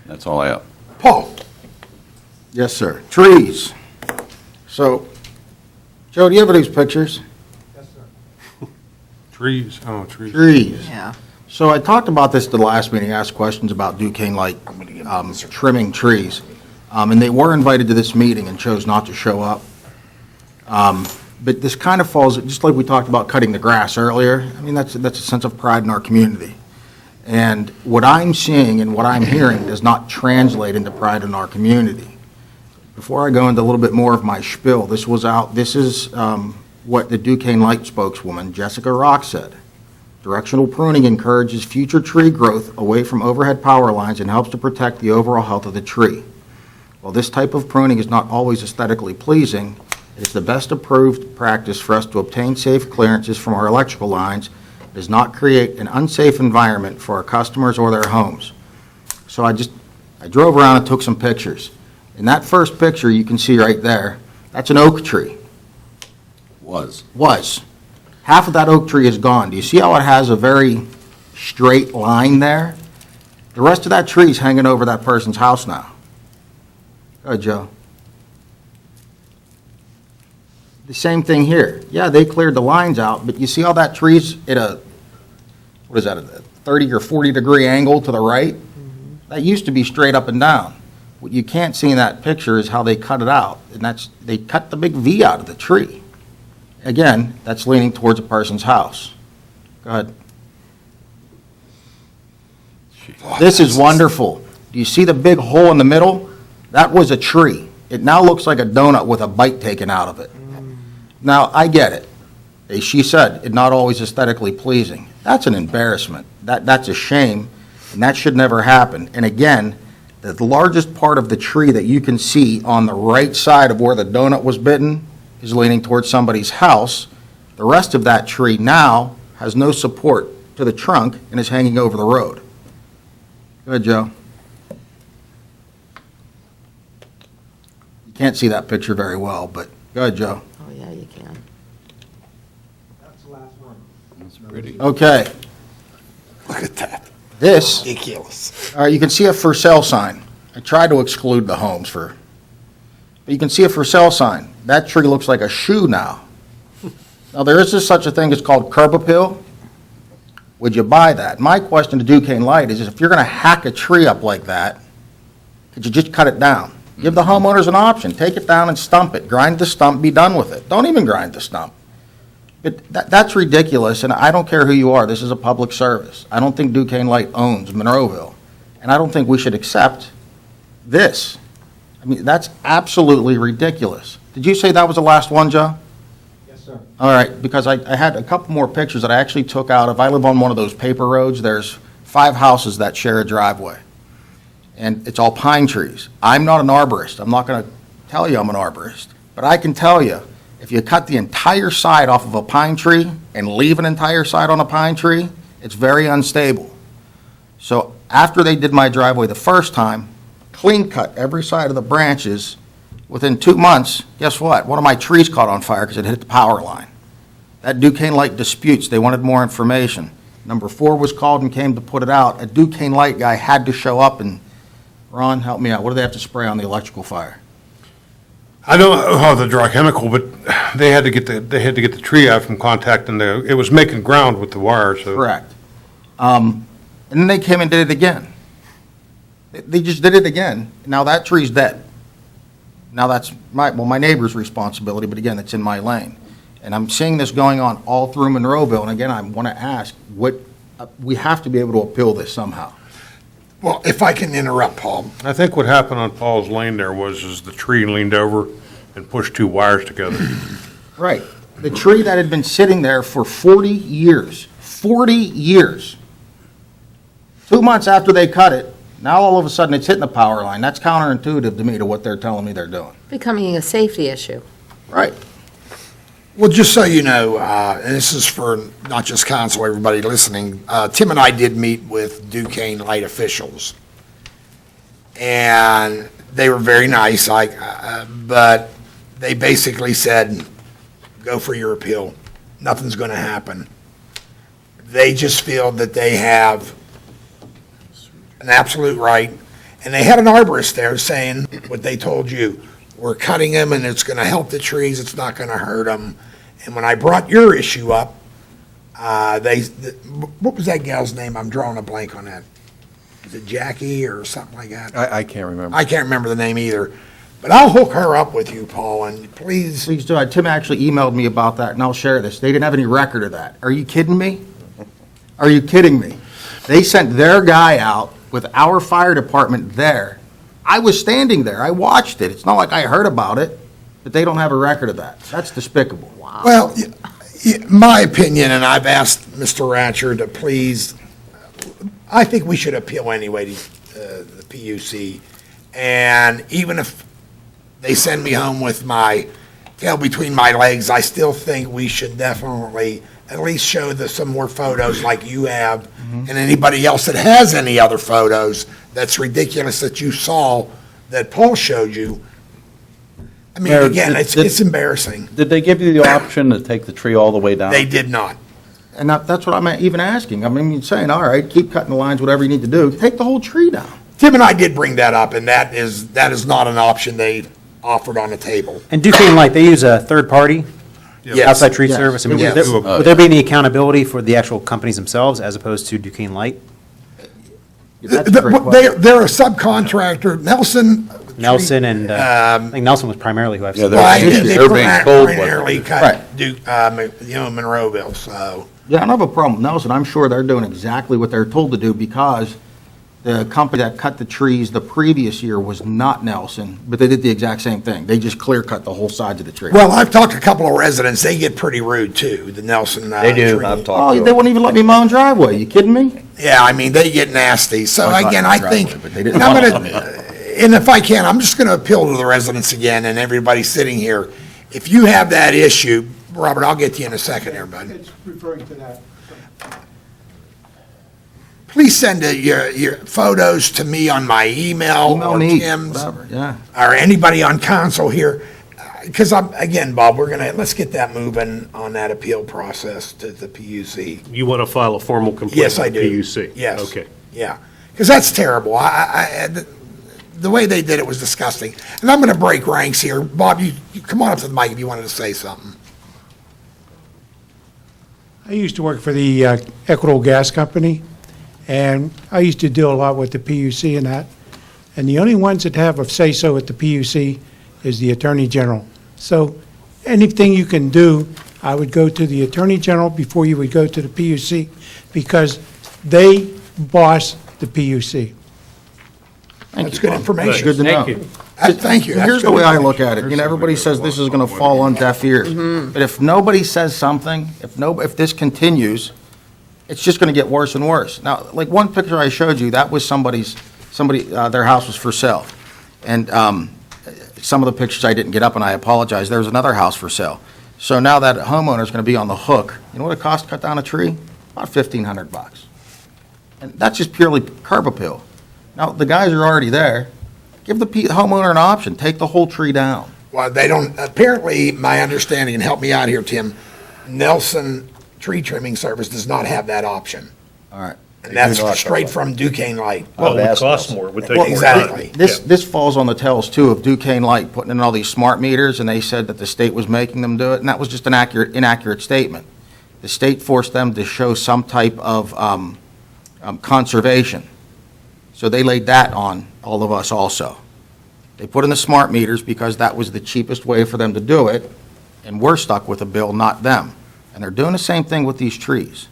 That's all I have. Paul? Yes, sir. Trees. So, Joe, do you have these pictures? Trees, oh, trees. Trees. Yeah. So I talked about this at the last meeting, asked questions about Duquesne Light trimming trees. And they were invited to this meeting and chose not to show up. But this kind of falls, just like we talked about cutting the grass earlier, I mean, that's a sense of pride in our community. And what I'm seeing and what I'm hearing does not translate into pride in our community. Before I go into a little bit more of my spiel, this is what the Duquesne Light spokeswoman, Jessica Rock, said. Directional pruning encourages future tree growth away from overhead power lines and helps to protect the overall health of the tree. While this type of pruning is not always aesthetically pleasing, it is the best approved practice for us to obtain safe clearances from our electrical lines. It does not create an unsafe environment for our customers or their homes. So I drove around and took some pictures. In that first picture you can see right there, that's an oak tree. Was. Half of that oak tree is gone. Do you see how it has a very straight line there? The rest of that tree is hanging over that person's house now. Go ahead, Joe. The same thing here. Yeah, they cleared the lines out, but you see how that tree's at a 30 or 40 degree angle to the right? That used to be straight up and down. What you can't see in that picture is how they cut it out, and they cut the big V out of the tree. Again, that's leaning towards a person's house. Go ahead. This is wonderful. Do you see the big hole in the middle? That was a tree. It now looks like a donut with a bite taken out of it. Now, I get it. As she said, it's not always aesthetically pleasing. That's an embarrassment. That's a shame, and that should never happen. And again, the largest part of the tree that you can see on the right side of where the donut was bitten is leaning towards somebody's house. The rest of that tree now has no support to the trunk and is hanging over the road. Go ahead, Joe. You can't see that picture very well, but go ahead, Joe. Oh, yeah, you can. That's the last one. That's pretty. Okay, Look at that. this, Ridiculous. all right, you can see a for sale sign. I tried to exclude the homes but you can see a for sale sign. That tree looks like a shoe now. Now, there is such a thing as called curb appeal. Would you buy that? My question to Duquesne Light is if you're going to hack a tree up like that, could you just cut it down? Give the homeowners an option. Take it down and stump it. Grind the stump, be done with it. Don't even grind the stump. That's ridiculous, and I don't care who you are. This is a public service. I don't think Duquesne Light owns Monroeville, and I don't think we should accept this. I mean, that's absolutely ridiculous. Did you say that was the last one, Joe? Yes, sir. All right, because I had a couple more pictures that I actually took out of. I live on one of those paper roads. There's 5 houses that share a driveway, and it's all pine trees. I'm not an arborist. I'm not going to tell you I'm an arborist, but I can tell you, if you cut the entire side off of a pine tree and leave an entire side on a pine tree, it's very unstable. So after they did my driveway the first time, clean cut every side of the branches. Within 2 months, guess what? One of my trees caught on fire because it hit the power line. That Duquesne Light disputes, they wanted more information. Number 4 was called and came to put it out. A Duquesne Light guy had to show up and, Ron, help me out. What do they have to spray on the electrical fire? I don't know the dry chemical, but they had to get the tree out from contact, and it was making ground with the wire. So Correct. And then they came and did it again. They just did it again. Now that tree's dead. Now that's my neighbor's responsibility, but again, it's in my lane. And I'm seeing this going on all through Monroeville, and again, I want to ask, we have to be able to appeal this somehow. Well, if I can interrupt, Paul. I think what happened on Paul's lane there was the tree leaned over and pushed 2 wires together. Right. The tree that had been sitting there for 40 years, 40 years. 2 months after they cut it, now all of a sudden it's hitting the power line. That's counterintuitive to me to what they're telling me they're doing. Becoming a safety issue. Right. Well, just so you know, and this is for not just council, everybody listening, Tim and I did meet with Duquesne Light officials. And they were very nice, but they basically said, go for your appeal. Nothing's going to happen. They just feel that they have an absolute right, And they had an arborist there saying what they told you. We're cutting them and it's gonna help the trees, it's not gonna hurt them. And when I brought your issue up, what was that gal's name? I'm drawing a blank on that. Is it Jackie or something like that? I can't remember. I can't remember the name either. But I'll hook her up with you, Paul, and please, Please do. Tim actually emailed me about that, and I'll share this. They didn't have any record of that. Are you kidding me? Are you kidding me? They sent their guy out with our fire department there. I was standing there. I watched it. It's not like I heard about it, but they don't have a record of that. That's despicable. well, my opinion, and I've asked Mr. Ratcher to please, I think we should appeal anyway to the PUC. And even if they send me home with my tail between my legs, I still think we should definitely at least show some more photos like you have, and anybody else that has any other photos that's ridiculous that you saw that Paul showed you. I mean, Mayor, again, it's embarrassing. Did they give you the option to take the tree all the way down? They did not. And that's what I'm even asking. I mean, saying, all right, keep cutting the lines, whatever you need to do. Take the whole tree down. Tim and I did bring that up, and that is not an option they offered on the table. And Duquesne Light, they use a third party Yes. outside tree Yes. service. I mean, Yes. would there be any accountability for the actual companies themselves as opposed to Duquesne Light? That's a great question. They're a subcontractor, Nelson and, I think Nelson was primarily who I've Yeah, seen. they're- Well, they They're being told what- primarily cut Right. Monroeville, so. Yeah, I don't have a problem with Nelson. I'm sure they're doing exactly what they're told to do because the company that cut the trees the previous year was not Nelson, but they did the exact same thing. They just clear cut the whole sides of the tree. Well, I've talked to a couple of residents, they get pretty rude too, the Nelson. They do, tree. I've talked Oh, to they them. wouldn't even let me mow in driveway. You kidding me? Yeah, I mean, they get nasty, so Well, it's not again, my I driveway, think, but they didn't and I'm follow gonna, and if I can, I'm just gonna appeal to the residents again and everybody sitting here. If you have that issue, Robert, I'll get to you in a second here, bud. It's referring to that. Please send your photos to me on my email Email or me, Tim's. whatever, yeah. Or anybody on council here, because again, Bob, let's get that moving on that appeal process to the PUC. You want to file a formal complaint? Yes, I with do. PUC? Yes. Okay. Yeah, because that's terrible. The way they did it was disgusting. And I'm going to break ranks here. Bob, you come on up to the mic if you wanted to say something. I used to work for the Equitable Gas Company, and I used to deal a lot with the PUC and that. And the only ones that have a say-so at the PUC is the Attorney General. So anything you can do, I would go to the Attorney General before you would go to the PUC, because they boss the PUC. That's good information. Good to know. Thank you. Thank you. That's Here's the good way I information. look at it. You know, everybody says this is going to fall on deaf ears. But if nobody says something, if this continues, it's just going to get worse and worse. Now, like one picture I showed you, that was their house was for sale. And some of the pictures I didn't get up, and I apologize. There was another house for sale. So now that homeowner's going to be on the hook. You know what it costs to cut down a tree? About $1,500. And that's just purely curb appeal. Now, the guys are already there. Give the homeowner an option. Take the whole tree down. Well, they don't, apparently, my understanding, and help me out here, Tim, Nelson Tree Trimming Service does not have that option. All right. And that's straight from Duquesne Light. Well, it would that's cost awesome. more, it would take Well, more time. exactly. This falls on the tails, too, of Duquesne Light putting in all these smart meters, and they said that the state was making them do it, and that was just an inaccurate statement. The state forced them to show some type of conservation. So they laid that on all of us also. They put in the smart meters because that was the cheapest way for them to do it, and we're stuck with a bill, not them. And they're doing the same thing with these trees.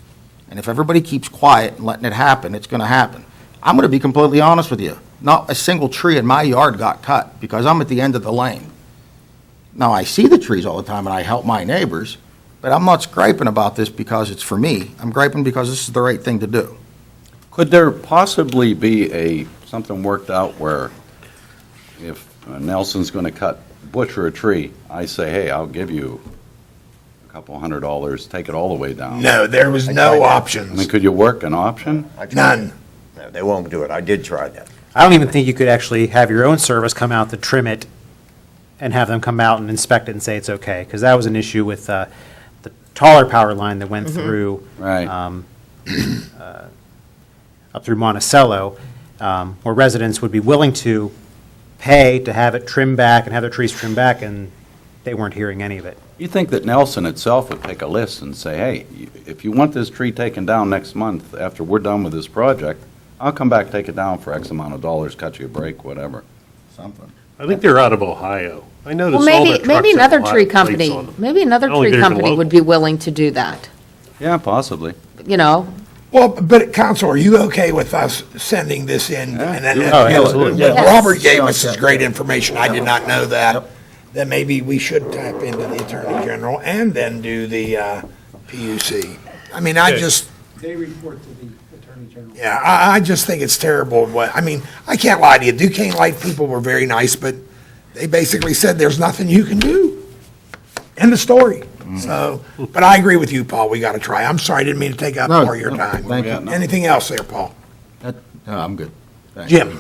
And if everybody keeps quiet and letting it happen, it's going to happen. I'm going to be completely honest with you. Not a single tree in my yard got cut because I'm at the end of the lane. Now, I see the trees all the time and I help my neighbors, but I'm not griping about this because it's for me. I'm griping because this is the right thing to do. Could there possibly be something worked out where if Nelson's going to butcher a tree, I say, hey, I'll give you a couple $100, take it all the way down? No, there was I no tried that. I options. mean, could you work an option? I tried None. it. No, they won't do it. I did try that. I don't even think you could actually have your own service come out to trim it and have them come out and inspect it and say it's okay, because that was an issue with the taller power line that went through. Right. Up through Monticello. where residents would be willing to pay to have it trimmed back and have their trees trimmed back, and they weren't hearing any of it. You think that Nelson itself would take a list and say, hey, if you want this tree taken down next month after we're done with this project, I'll come back, take it down for X amount of dollars, cut you a break, whatever. Something. I think they're out of Ohio. I Well, noticed all their trucks maybe have another Ohio tree plates company, on them. maybe another I don't think tree there's a company would local. be willing to do that, Yeah, possibly. you know? Well, but Council, are you okay with us sending this in? Yeah. And then- Oh, absolutely. What Yes. Robert gave us is great information. I did not know that. Yep. Then maybe we should tap into the Attorney General and then do the PUC. I mean, I just, They report to the Attorney General. yeah, I just think it's terrible. I mean, I can't lie to you. Duquesne Light people were very nice, but they basically said there's nothing you can do. End of story. So, but I agree with you, Paul. We got to try. I'm sorry, I didn't mean to take up No, more of your no, time. thank you. Yeah, no. Anything else there, Paul? No, I'm good. Thanks. Jim?